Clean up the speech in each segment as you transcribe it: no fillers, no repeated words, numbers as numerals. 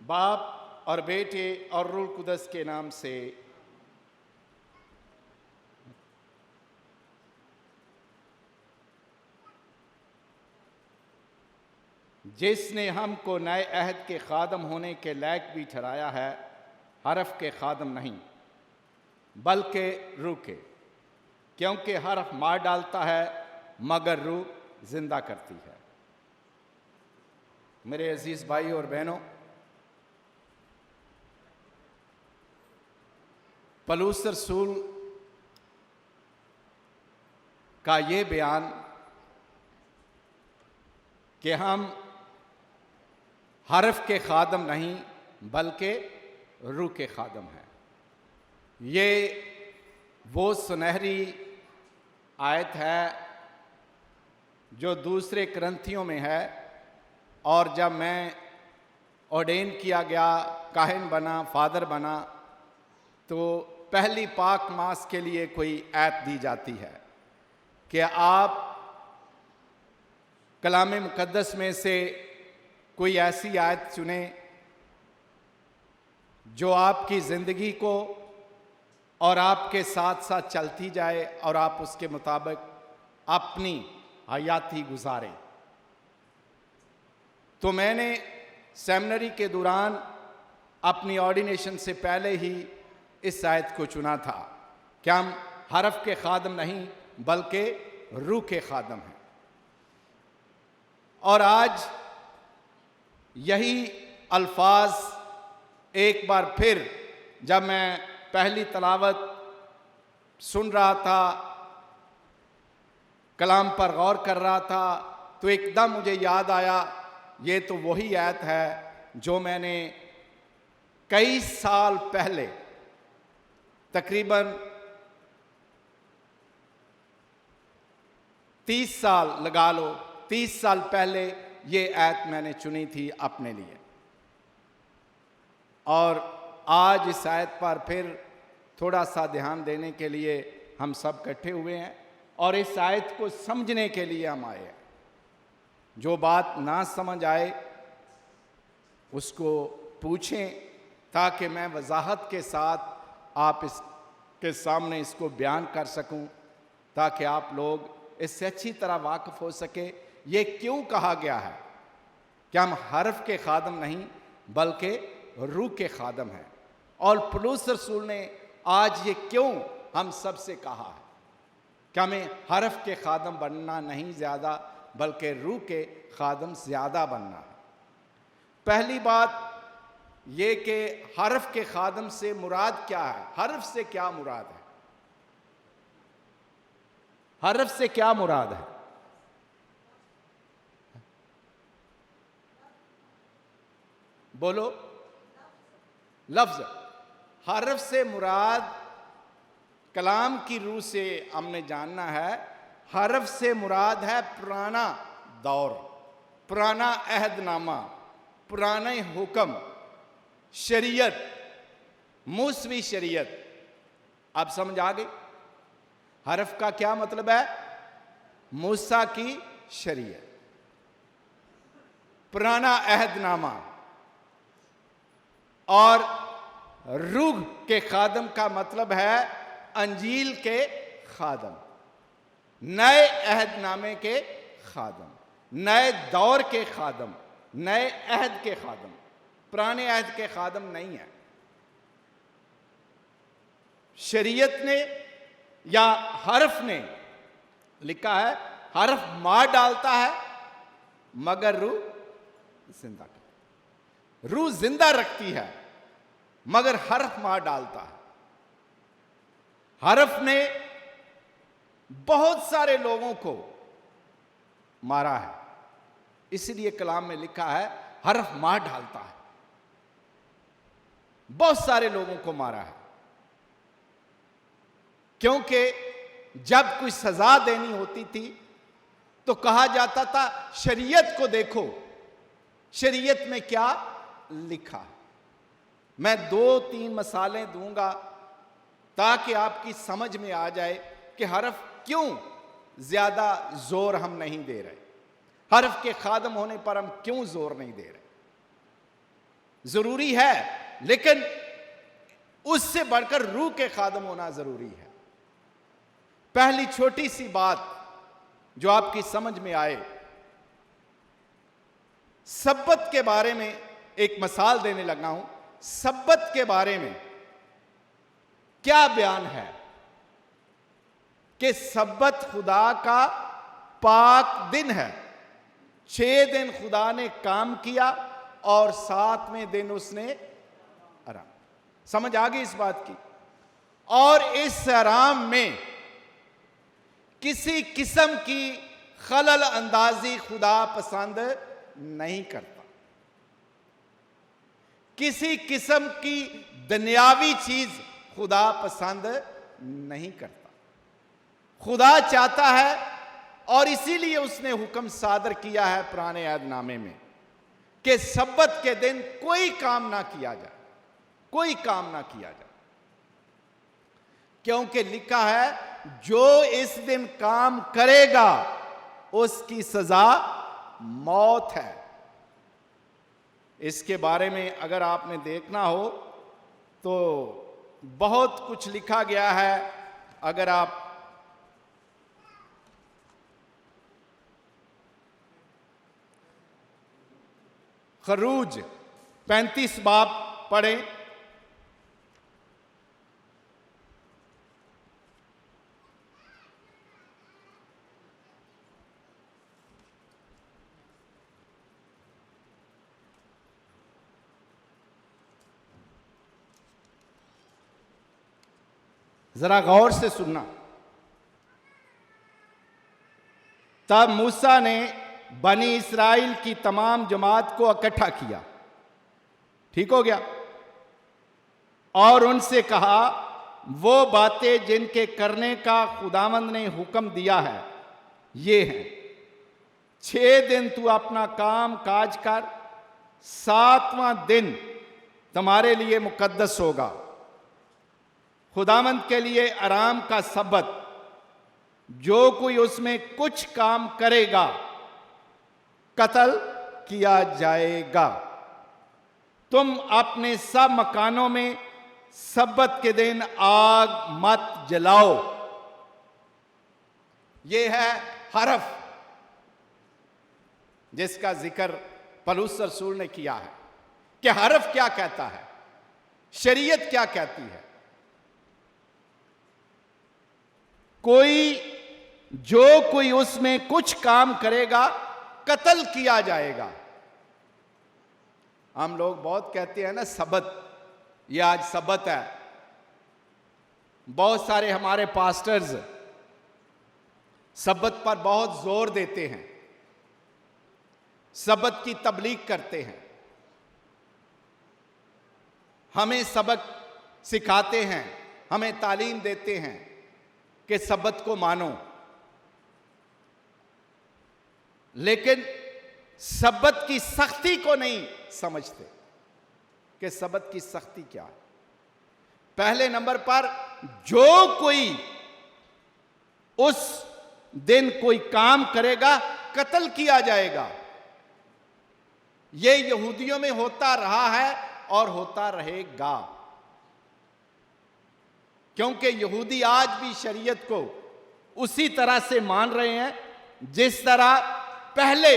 बाप और बेटे और रूह कुदस के नाम से। जिसने हमको नए अहद के खादम होने के लायक भी ठहराया है, हरफ के खादम नहीं बल्कि रूह के, क्योंकि हरफ मार डालता है मगर रूह जिंदा करती है। मेरे अजीज भाई और बहनों, पौलुस रसूल का ये बयान कि हम हरफ के खादम नहीं बल्कि रूह के खादम हैं, ये वो सुनहरी आयत है जो दूसरे ग्रंथियों में है। और जब मैं ऑर्डेन किया गया, काहिन बना, फादर बना, तो पहली पाक मास के लिए कोई आयत दी जाती है कि आप कलाम मुकद्दस में से कोई ऐसी आयत चुने जो आपकी ज़िंदगी को और आपके साथ साथ चलती जाए और आप उसके मुताबिक अपनी हयाती गुजारें। तो मैंने सेमिनरी के दौरान अपनी ऑर्डिनेशन से पहले ही इस आयत को चुना था कि हम हरफ के खादम नहीं बल्कि रूह के खादम हैं। और आज यही अल्फाज एक बार फिर जब मैं पहली तलावत सुन रहा था, कलाम पर गौर कर रहा था, तो एकदम मुझे याद आया, ये तो वही आयत है जो मैंने कई साल पहले, तकरीबन 30 साल लगा लो, 30 साल पहले ये आयत मैंने चुनी थी अपने लिए। और आज इस आयत पर फिर थोड़ा सा ध्यान देने के लिए हम सब इकट्ठे हुए हैं और इस आयत को समझने के लिए हम आए हैं। जो बात ना समझ आए उसको पूछें ताकि मैं वजाहत के साथ आप इसके सामने इसको बयान कर सकूं, ताकि आप लोग इससे अच्छी तरह वाकिफ हो सके ये क्यों कहा गया है कि हम हरफ के खादम नहीं बल्कि रूह के खादम हैं। और पौलुस रसूल ने आज ये क्यों हम सब से कहा है कि हमें हरफ के खादम बनना नहीं ज़्यादा बल्कि रूह के खादम ज़्यादा बनना है। पहली बात ये कि हरफ के खादम से मुराद क्या है, हरफ से क्या मुराद है, हरफ से क्या मुराद है? बोलो, लफ्ज। हरफ से मुराद कलाम की रूह से हमने जानना है, हरफ से मुराद है पुराना दौर, पुराना अहदनामा, पुराने हुक्म, शरीयत, मूसवी शरीयत। अब समझ आ गई? हरफ का क्या मतलब है? मूसा की शरीयत, पुराना अहदनामा। और रूह के खादम का मतलब है अंजील के खादम, नए अहदनामे के खादम, नए दौर के खादम, नए अहद के खादम, पुराने अहद के खादम नहीं है। शरीयत ने या हरफ ने लिखा है, हरफ मार डालता है मगर रूह जिंदा करती है। रूह जिंदा रखती है मगर हरफ मार डालता है। हरफ ने बहुत सारे लोगों को मारा है, इसलिए कलाम में लिखा है हरफ मार डालता है। बहुत सारे लोगों को मारा है, क्योंकि जब कोई सजा देनी होती थी तो कहा जाता था शरीयत को देखो, शरीयत में क्या लिखा है। मैं 2-3 मसाले दूंगा ताकि आपकी समझ में आ जाए कि हरफ क्यों ज्यादा जोर हम नहीं दे रहे, हरफ के खादम होने पर हम क्यों जोर नहीं दे रहे। जरूरी है, लेकिन उससे बढ़कर रूह के खादम होना जरूरी है। पहली छोटी सी बात जो आपकी समझ में आए, सब्बत के बारे में एक मिसाल देने लगा हूं। सब्बत के बारे में क्या बयान है कि सब्बत खुदा का पाक दिन है। 6 दिन खुदा ने काम किया और 7वें दिन उसने आराम। समझ आ गई इस बात की? और इस आराम में किसी किस्म की खलल अंदाजी खुदा पसंद नहीं करता। किसी किस्म की दुनियावी चीज खुदा पसंद नहीं करता। खुदा चाहता है, और इसीलिए उसने हुक्म सादर किया है पुराने अहदनामे में कि सब्बत के दिन कोई काम ना किया जाए, कोई काम ना किया जाए, क्योंकि लिखा है जो इस दिन काम करेगा उसकी सजा मौत है। इसके बारे में अगर आपने देखना हो तो बहुत कुछ लिखा गया है। अगर आप खरूज 35 बाब पढ़ें, जरा गौर से सुनना। तब मूसा ने बनी इस्राइल की तमाम जमात को इकट्ठा किया, ठीक हो गया, और उनसे कहा वो बातें जिनके करने का खुदावंद ने हुक्म दिया है ये हैं। 6 दिन तू अपना काम काज कर, 7वां दिन तुम्हारे लिए मुकद्दस होगा, खुदावंद के लिए आराम का सब्बत। जो कोई उसमें कुछ काम करेगा कत्ल किया जाएगा। तुम अपने सब मकानों में सब्बत के दिन आग मत जलाओ। यह है हरफ जिसका जिक्र पौलुस रसूल ने किया है कि हरफ क्या कहता है, शरीयत क्या कहती है। जो कोई उसमें कुछ काम करेगा कत्ल किया जाएगा। हम लोग बहुत कहते हैं ना सब्बत, ये आज सब्बत है। बहुत सारे हमारे पास्टर्स सब्बत पर बहुत जोर देते हैं, सब्बत की तबलीग करते हैं, हमें सबक सिखाते हैं, हमें तालीम देते हैं कि सब्बत को मानो। लेकिन सब्बत की सख्ती को नहीं समझते कि सब्बत की सख्ती क्या है। पहले नंबर पर जो कोई उस दिन कोई काम करेगा कत्ल किया जाएगा। यह यहूदियों में होता रहा है और होता रहेगा, क्योंकि यहूदी आज भी शरीयत को उसी तरह से मान रहे हैं जिस तरह पहले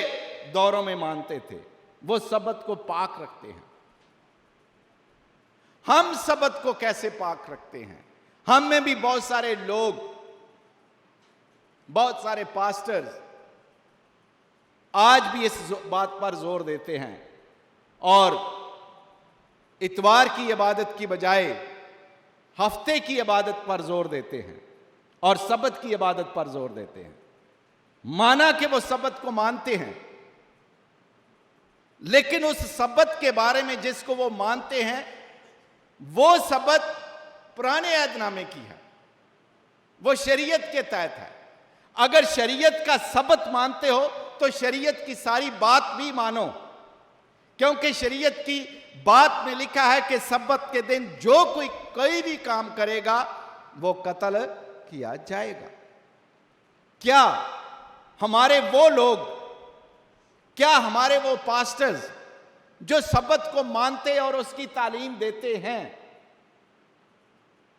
दौरों में मानते थे। वो सब्बत को पाक रखते हैं। हम सब्बत को कैसे पाक रखते हैं? हम में भी बहुत सारे लोग, बहुत सारे पास्टर्स आज भी इस बात पर जोर देते हैं और इतवार की इबादत की बजाय हफ्ते की इबादत पर जोर देते हैं और सब्बत की इबादत पर जोर देते हैं। माना कि वो सब्बत को मानते हैं, लेकिन उस सब्बत के बारे में जिसको वो मानते हैं वो सब्बत पुराने अहदनामे की है, वो शरीयत के तहत है। अगर शरीयत का सब्बत मानते हो तो शरीयत की सारी बात भी मानो, क्योंकि शरीयत की बात में लिखा है कि सब्बत के दिन जो कोई भी काम करेगा वो कत्ल किया जाएगा। क्या हमारे वो लोग, क्या हमारे वो पास्टर्स जो सबत को मानते और उसकी तालीम देते हैं,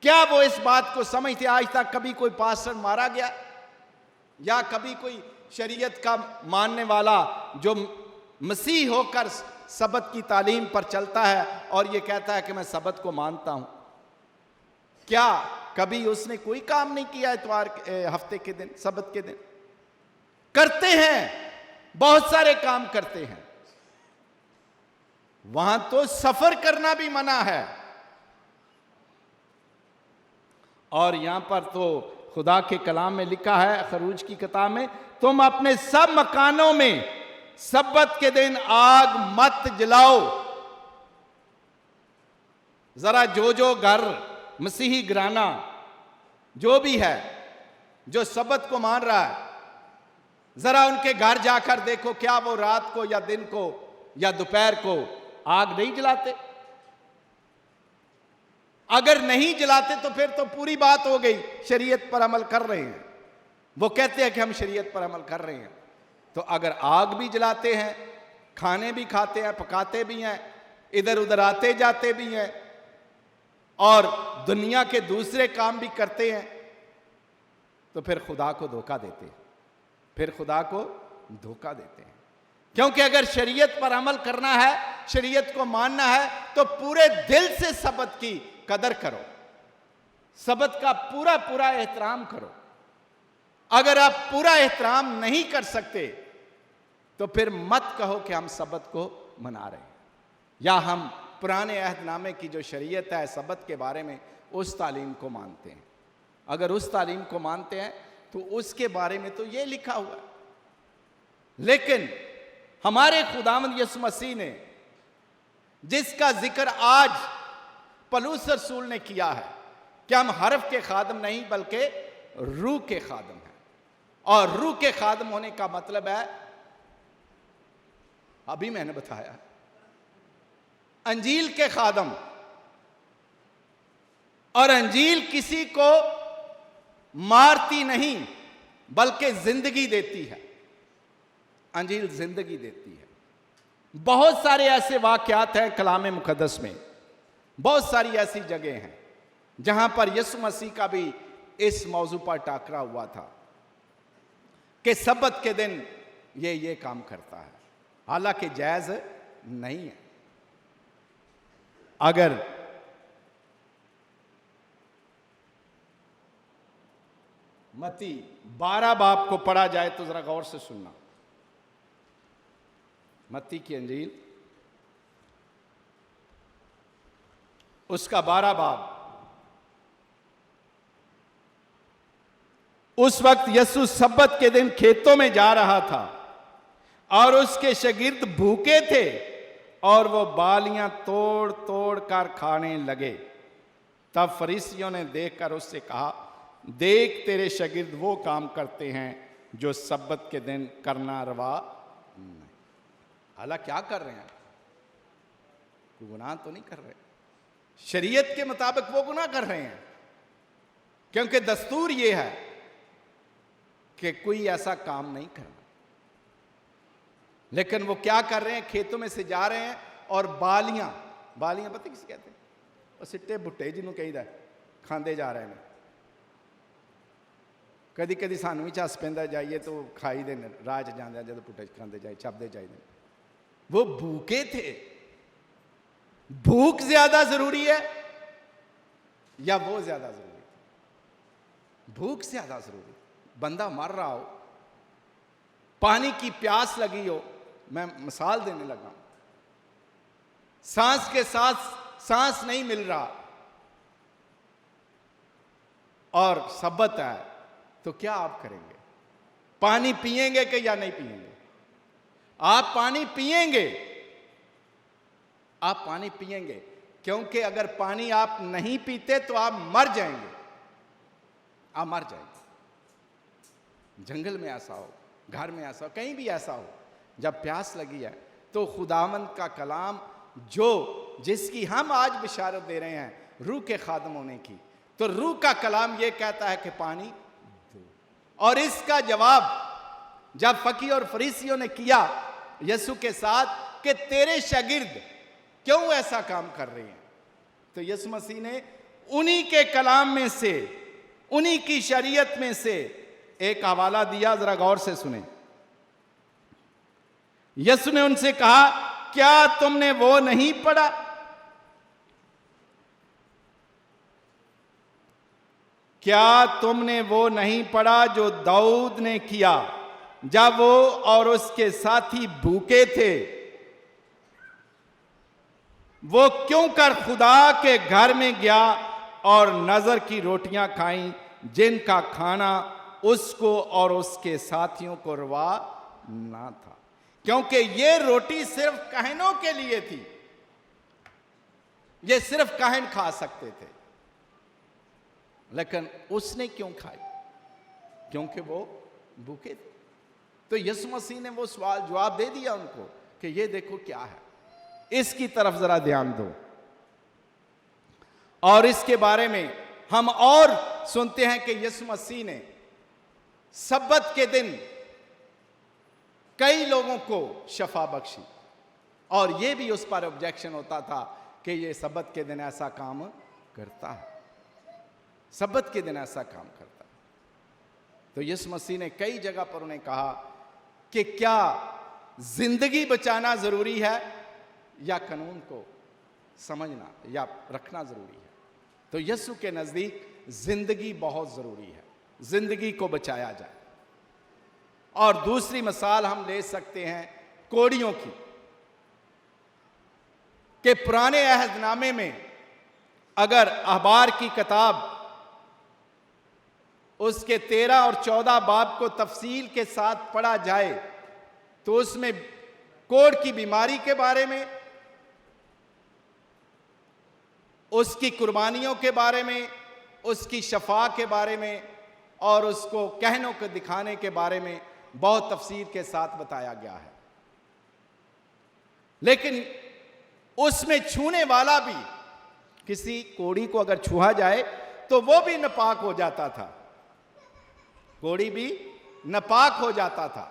क्या वो इस बात को समझते? आज तक कभी कोई पास्टर मारा गया या कभी कोई शरीयत का मानने वाला जो मसीह होकर सबत की तालीम पर चलता है और ये कहता है कि मैं सबत को मानता हूं, क्या कभी उसने कोई काम नहीं किया इतवार हफ्ते के दिन, सबत के दिन? करते हैं, बहुत सारे काम करते हैं। वहां तो सफर करना भी मना है, और यहां पर तो खुदा के कलाम में लिखा है खरूज की किताब में, तुम अपने सब मकानों में सब्बत के दिन आग मत जलाओ। जरा जो घर मसीही घराना जो भी है, जो सब्बत को मान रहा है, जरा उनके घर जाकर देखो, क्या वो रात को या दिन को या दोपहर को आग नहीं जलाते? अगर नहीं जलाते तो फिर तो पूरी बात हो गई, शरीयत पर अमल कर रहे हैं। वो कहते हैं कि हम शरीयत पर अमल कर रहे हैं, तो अगर आग भी जलाते हैं, खाने भी खाते हैं, पकाते भी हैं, इधर उधर आते जाते भी हैं और दुनिया के दूसरे काम भी करते हैं, तो फिर खुदा को धोखा देते हैं, फिर खुदा को धोखा देते हैं। क्योंकि अगर शरीयत पर अमल करना है, शरीयत को मानना है, तो पूरे दिल से सबत की कदर करो, सबत का पूरा पूरा एहतराम करो। अगर आप पूरा एहतराम नहीं कर सकते तो फिर मत कहो कि हम सबत को मना रहे हैं, या हम पुराने अहदनामे की जो शरीयत है सबत के बारे में उस तालीम को मानते हैं। अगर उस तालीम को मानते हैं तो उसके बारे में तो ये लिखा हुआ है। लेकिन हमारे खुदावंद यीशु मसीह ने, जिसका जिक्र आज पलूस रसूल ने किया है कि हम हर्फ के खादम नहीं बल्कि रूह के खादम हैं, और रूह के खादम होने का मतलब है, अभी मैंने बताया, अंजील के खादम। और अंजील किसी को मारती नहीं बल्कि जिंदगी देती है। अंजील जिंदगी देती है। बहुत सारे ऐसे वाकयात हैं कलाम मुकद्दस में, बहुत सारी ऐसी जगह हैं जहां पर यीशु मसीह का भी इस मौजू पर टाकरा हुआ था कि सब्बत के दिन ये काम करता है, हालांकि जायज नहीं है। अगर मत्ती 12 बाब को पढ़ा जाए तो जरा गौर से सुनना। मत्ती की अंजील उसका 12 बाब। उस वक्त यीशु सब्बत के दिन खेतों में जा रहा था और उसके शागिर्द भूखे थे और वो बालियां तोड़ तोड़ कर खाने लगे। तब फरीसियों ने देखकर उससे कहा, देख तेरे शागिर्द वो काम करते हैं जो सब्बत के दिन करना रवा नहीं। हालांकि क्या कर रहे हैं? कोई गुनाह तो नहीं कर रहे, शरीयत के मुताबिक वो गुनाह कर रहे हैं, क्योंकि दस्तूर ये है कि कोई ऐसा काम नहीं करना। लेकिन वो क्या कर रहे हैं? खेतों में से जा रहे हैं और बालियां पता किसे कहते हैं? और सिट्टे भुट्टे जिन्होंने कही खांदे जा रहे हैं। कदी कदी सानू भी झस पैंदा, जाइए तो खाई देने राह च जांदे जब भुट्टे खांदे जाए, छपदे जाइए। वो भूखे थे। भूख ज्यादा जरूरी है या वो ज्यादा जरूरी है? भूख ज्यादा जरूरी। बंदा मर रहा हो, पानी की प्यास लगी हो, मैं मिसाल देने लगा, सांस के साथ सांस नहीं मिल रहा और सब्बत है, तो क्या आप करेंगे? पानी पिएंगे कि या नहीं पिएंगे? आप पानी पिएंगे, आप पानी पिएंगे, क्योंकि अगर पानी आप नहीं पीते तो आप मर जाएंगे, आप मर जाएंगे। जंगल में ऐसा हो, घर में ऐसा हो, कहीं भी ऐसा हो, जब प्यास लगी है तो खुदावंद का कलाम जिसकी हम आज बिशारत दे रहे हैं रूह के खादम होने की, तो रूह का कलाम यह कहता है कि पानी दो। और इसका जवाब जब फकी और फरीसियों ने किया यीशु के साथ, कि तेरे शागिर्द क्यों ऐसा काम कर रहे हैं। तो यीशु मसीह ने उन्हीं के कलाम में से, उन्हीं की शरीयत में से एक हवाला दिया, जरा गौर से सुने। यीशु ने उनसे कहा, क्या तुमने वो नहीं पढ़ा? क्या तुमने वो नहीं पढ़ा जो दाऊद ने किया जब वो और उसके साथी भूखे थे? वो क्यों कर खुदा के घर में गया और नजर की रोटियां खाई, जिनका खाना उसको और उसके साथियों को रवा ना था, क्योंकि ये रोटी सिर्फ कहनों के लिए थी। ये सिर्फ कहन खा सकते थे, लेकिन उसने क्यों खाई? क्योंकि वो भूखे थे। तो यीशु मसीह ने वो सवाल जवाब दे दिया उनको कि ये देखो क्या है, इसकी तरफ जरा ध्यान दो। और इसके बारे में हम और सुनते हैं कि यीशु मसीह ने सब्बत के दिन कई लोगों को शफा बख्शी, और ये भी उस पर ऑब्जेक्शन होता था कि ये सब्बत के दिन ऐसा काम करता है, सब्बत के दिन ऐसा काम करता है। तो यीशु मसीह ने कई जगह पर उन्हें कहा कि क्या जिंदगी बचाना जरूरी है या कानून को समझना या रखना जरूरी है? तो यीशु के नजदीक जिंदगी बहुत जरूरी है, जिंदगी को बचाया जाए। और दूसरी मिसाल हम ले सकते हैं कोड़ियों की, कि पुराने अहदनामे में अगर अखबार की किताब उसके 13 और 14 बाब को तफसील के साथ पढ़ा जाए तो उसमें कोढ़ की बीमारी के बारे में, उसकी कुर्बानियों के बारे में, उसकी शफा के बारे में और उसको कहनों को दिखाने के बारे में बहुत तफसील के साथ बताया गया है। लेकिन उसमें छूने वाला भी, किसी कोड़ी को अगर छुआ जाए तो वो भी नापाक हो जाता था, कोड़ी भी नापाक हो जाता था।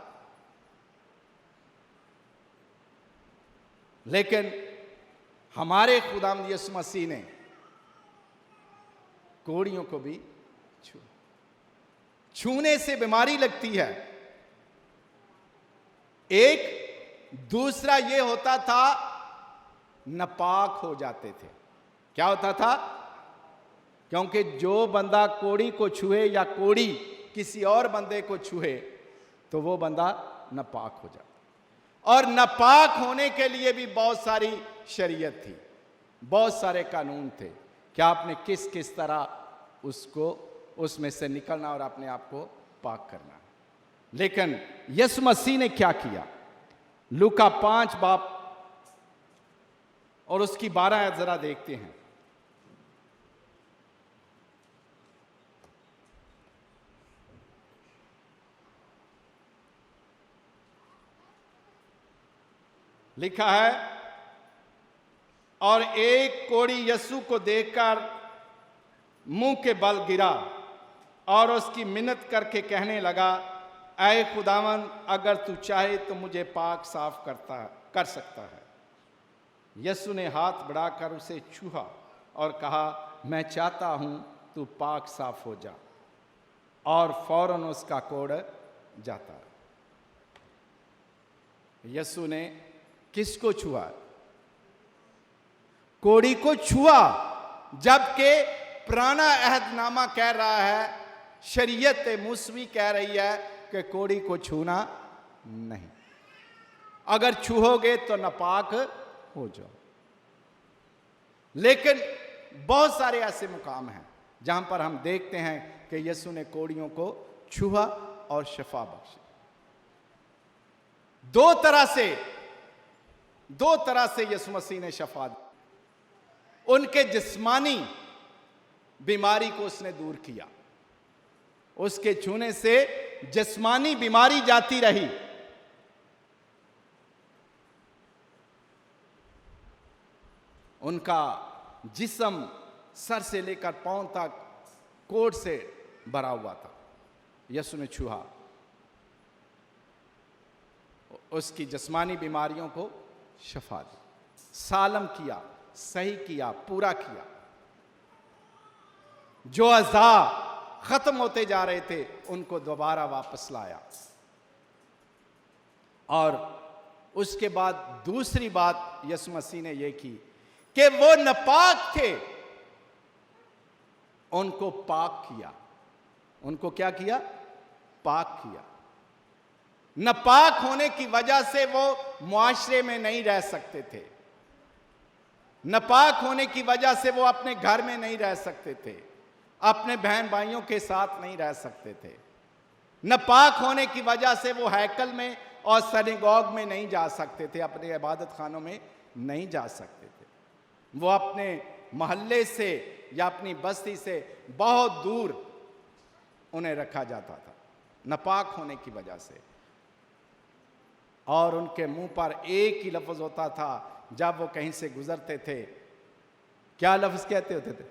लेकिन हमारे खुदावंद यीशु मसीह ने कोड़ियों को भी छूने से बीमारी लगती है। एक दूसरा ये होता था, नापाक हो जाते थे। क्या होता था? क्योंकि जो बंदा कोड़ी को छुए या कोड़ी किसी और बंदे को छुए तो वो बंदा नापाक हो जाता, और नापाक होने के लिए भी बहुत सारी शरीयत थी, बहुत सारे कानून थे कि आपने किस किस तरह उसको उसमें से निकलना और अपने आप को पाक करना। लेकिन यीशु मसीह ने क्या किया? लूका 5 बाब और उसकी 12 आयत जरा देखते हैं। लिखा है, और एक कोढ़ी यीशु को देखकर मुंह के बल गिरा और उसकी मिन्नत करके कहने लगा, ऐ खुदावन, अगर तू चाहे तो मुझे पाक साफ कर सकता है। यीशु ने हाथ बढ़ाकर उसे छुआ और कहा, मैं चाहता हूं तू पाक साफ हो जा, और फौरन उसका कोढ़ जाता। यीशु ने किसको छुआ? कोड़ी को छुआ, जबकि पुराना अहदनामा कह रहा है, शरीयत मूसवी कह रही है कि कोड़ी को छूना नहीं, अगर छूओगे तो नापाक हो जाओ। लेकिन बहुत सारे ऐसे मुकाम हैं जहां पर हम देखते हैं कि यीशु ने कोड़ियों को छुआ और शफा बख्शी। दो तरह से यीशु मसीह ने शफा दी। उनके जिस्मानी बीमारी को उसने दूर किया, उसके छूने से जिस्मानी बीमारी जाती रही। उनका जिस्म सर से लेकर पांव तक कोढ़ से भरा हुआ था, यीशु ने छुआ, उसकी जिस्मानी बीमारियों को शफा दी, सालम किया, सही किया, पूरा किया। जो अज़ा खत्म होते जा रहे थे उनको दोबारा वापस लाया। और उसके बाद दूसरी बात यीशु मसीह ने यह की कि वो नापाक थे, उनको पाक किया। उनको क्या किया? पाक किया। नापाक होने की वजह से वो मुआशरे में नहीं रह सकते थे, नापाक होने की वजह से वो अपने घर में नहीं रह सकते थे, अपने बहन भाइयों के साथ नहीं रह सकते थे। नापाक होने की वजह से वो हैकल में और सिनेगॉग में नहीं जा सकते थे, अपने इबादत खानों में नहीं जा सकते थे। वो अपने मोहल्ले से या अपनी बस्ती से बहुत दूर उन्हें रखा जाता था नापाक होने की वजह से। और उनके मुंह पर एक ही लफ्ज होता था जब वो कहीं से गुजरते थे। क्या लफ्ज कहते होते थे?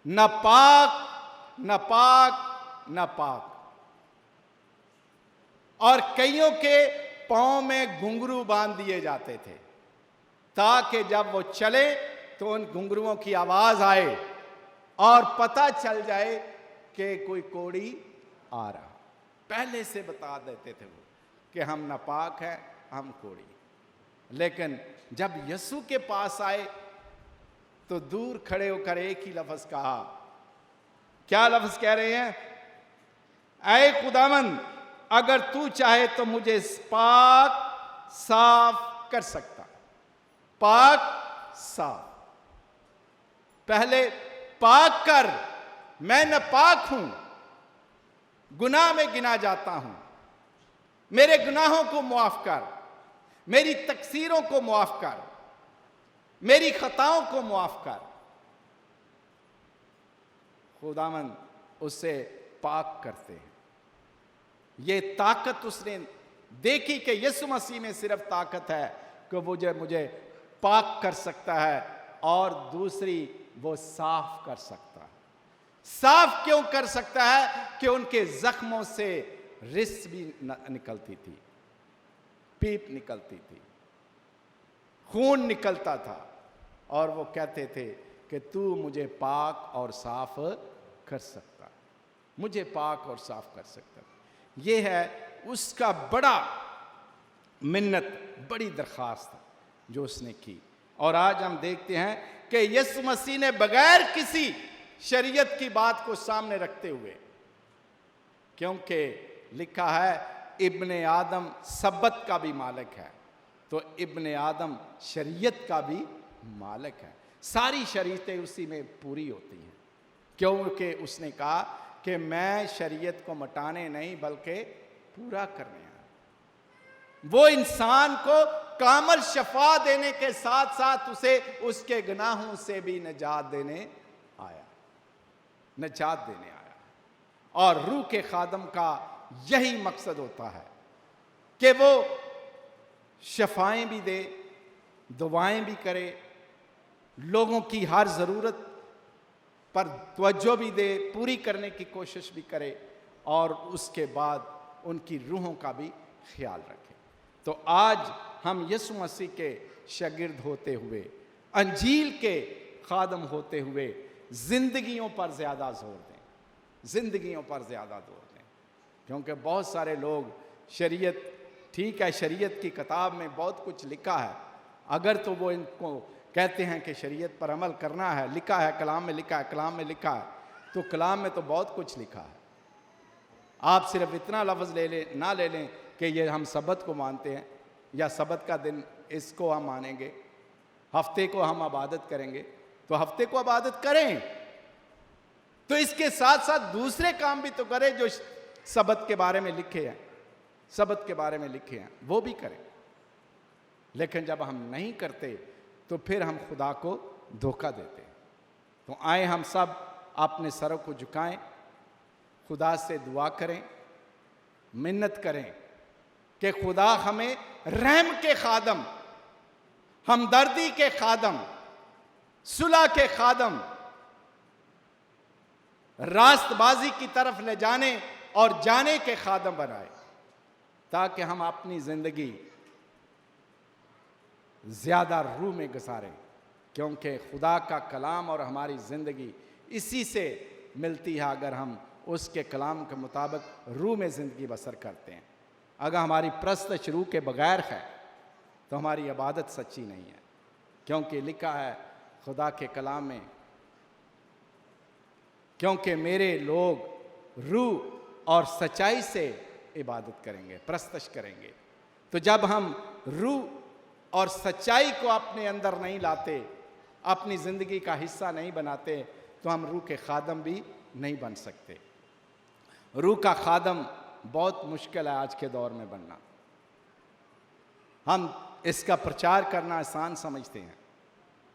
नापाक, नापाक, नापाक। और कईयों के पांव में घुंघरू बांध दिए जाते थे ताकि जब वो चले तो उन घुंघरुओं की आवाज आए और पता चल जाए कि कोई कोड़ी आ रहा। पहले से बता देते थे वो कि हम नापाक हैं, हम कोड़ी। लेकिन जब यीशु के पास आए तो दूर खड़े होकर एक ही लफ्ज कहा। क्या लफ्ज कह रहे हैं? ऐ खुदावंद, अगर तू चाहे तो मुझे पाक साफ कर सकता। पाक साफ, पहले पाक कर, मैं नापाक हूं, गुनाह में गिना जाता हूं, मेरे गुनाहों को मुआफ कर, मेरी तकसीरों को मुआफ कर, मेरी खताओं को मुआफ कर। खुदावंद उससे पाक करते हैं। ये ताकत उसने देखी कि यीशु मसीह में सिर्फ ताकत है कि वो मुझे पाक कर सकता है, और दूसरी वो साफ कर सकता है। साफ क्यों कर सकता है? कि उनके जख्मों से रिस भी निकलती थी, पीप निकलती थी, खून निकलता था, और वो कहते थे कि तू मुझे पाक और साफ कर सकता, मुझे पाक और साफ कर सकता। ये है उसका बड़ा मिन्नत, बड़ी दरख्वास्त जो उसने की। और आज हम देखते हैं कि यीशु मसीह ने बगैर किसी शरीयत की बात को सामने रखते हुए, क्योंकि लिखा है इब्ने आदम सब्बत का भी मालिक है, तो इब्ने आदम शरीयत का भी मालिक है। सारी शरीयतें उसी में पूरी होती हैं, क्योंकि उसने कहा कि मैं शरीयत को मिटाने नहीं बल्कि पूरा करने आया। वो इंसान को कामल शफा देने के साथ साथ उसे उसके गुनाहों से भी निजात देने आया, निजात देने आया। और रूह के खादम का यही मकसद होता है कि वो शफाएं भी दे, दुआएं भी करे, लोगों की हर ज़रूरत पर तवज्जो भी दे, पूरी करने की कोशिश भी करे, और उसके बाद उनकी रूहों का भी ख्याल रखे। तो आज हम यीशु मसीह के शागिर्द होते हुए, अंजील के खादम होते हुए जिंदगियों पर ज़्यादा जोर दें, जिंदगियों पर ज़्यादा जोर दें। क्योंकि बहुत सारे लोग शरीयत, ठीक है शरीयत की किताब में बहुत कुछ लिखा है, अगर तो वो इनको कहते हैं कि शरीयत पर अमल करना है, लिखा है कलाम में, लिखा है कलाम में, लिखा है, तो कलाम में तो बहुत कुछ लिखा है। आप सिर्फ इतना लफ्ज़ ले लें, ना ले लें कि ये हम सबत को मानते हैं या सबत का दिन इसको हम मानेंगे, हफ्ते को हम इबादत करेंगे, तो हफ्ते को इबादत करें, तो इसके साथ साथ दूसरे काम भी तो करें जो सबत के बारे में लिखे हैं, सबत के बारे में लिखे हैं वो भी करें। लेकिन जब हम नहीं करते तो फिर हम खुदा को धोखा देते हैं। तो आए हम सब अपने सरों को झुकाएं, खुदा से दुआ करें, मिन्नत करें कि खुदा हमें रहम के खादम, हमदर्दी के खादम, सुलह के खादम, रास्तबाजी की तरफ ले जाने और जाने के खादम बनाए, ताकि हम अपनी जिंदगी ज़्यादा रूह में गुजारें, क्योंकि खुदा का कलाम और हमारी ज़िंदगी इसी से मिलती है अगर हम उसके कलाम के मुताबिक रूह में ज़िंदगी बसर करते हैं। अगर हमारी प्रस्तश रूह के बगैर है तो हमारी इबादत सच्ची नहीं है, क्योंकि लिखा है खुदा के कलाम में, क्योंकि मेरे लोग रूह और सच्चाई से इबादत करेंगे, प्रस्तश करेंगे। तो जब हम रूह और सच्चाई को अपने अंदर नहीं लाते, अपनी ज़िंदगी का हिस्सा नहीं बनाते, तो हम रूह के खादम भी नहीं बन सकते। रूह का खादम बहुत मुश्किल है आज के दौर में बनना। हम इसका प्रचार करना आसान समझते हैं,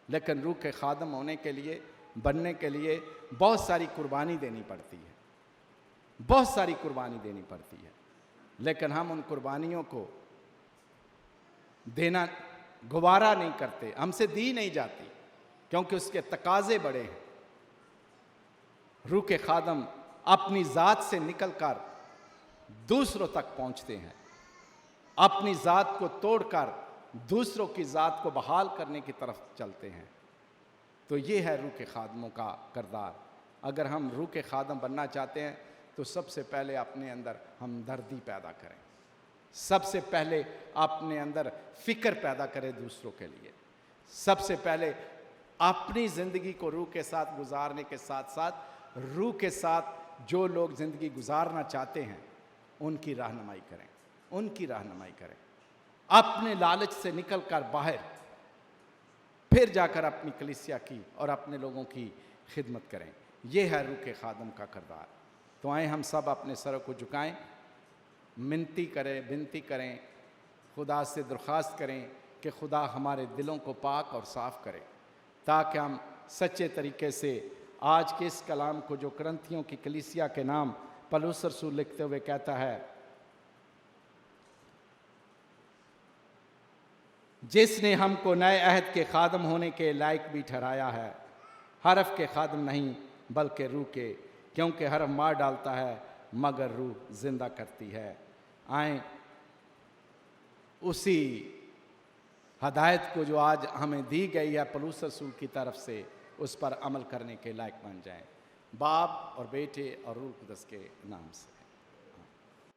लेकिन रूह के खादम होने के लिए, बनने के लिए बहुत सारी कुर्बानी देनी पड़ती है, बहुत सारी कुर्बानी देनी पड़ती है। लेकिन हम उन कुर्बानियों को देना गुवारा नहीं करते, हमसे दी नहीं जाती, क्योंकि उसके तकाजे बड़े हैं। रूह के खादम अपनी ज़ात से निकलकर दूसरों तक पहुंचते हैं, अपनी ज़ात को तोड़कर दूसरों की ज़ात को बहाल करने की तरफ चलते हैं। तो ये है रूह के खादमों का किरदार। अगर हम रूह के खादम बनना चाहते हैं तो सबसे पहले अपने अंदर हमदर्दी पैदा करें, सबसे पहले अपने अंदर फ़िक्र पैदा करें दूसरों के लिए, सबसे पहले अपनी ज़िंदगी को रूह के साथ गुजारने के साथ साथ रूह के साथ जो लोग ज़िंदगी गुजारना चाहते हैं उनकी रहनुमाई करें, उनकी रहनुमाई करें। अपने लालच से निकलकर बाहर फिर जाकर अपनी कलीसिया की और अपने लोगों की खिदमत करें। यह है रूह के खादम का किरदार। तो आए हम सब अपने सरों को झुकाएं, विनती करें, खुदा से दरख्वास्त करें कि खुदा हमारे दिलों को पाक और साफ़ करे, ताकि हम सच्चे तरीके से आज के इस कलाम को, जो करंथियों की कलीसिया के नाम पौलुस रसूल लिखते हुए कहता है, जिसने हमको नए अहद के खादम होने के लायक भी ठहराया है, हरफ के खादम नहीं बल्कि रूह के, क्योंकि हरफ मार डालता है मगर रूह जिंदा करती है। आए उसी हदायत को जो आज हमें दी गई है पौलुस रसूल की तरफ से, उस पर अमल करने के लायक बन जाएं, बाप और बेटे और रूह कुदस के नाम से।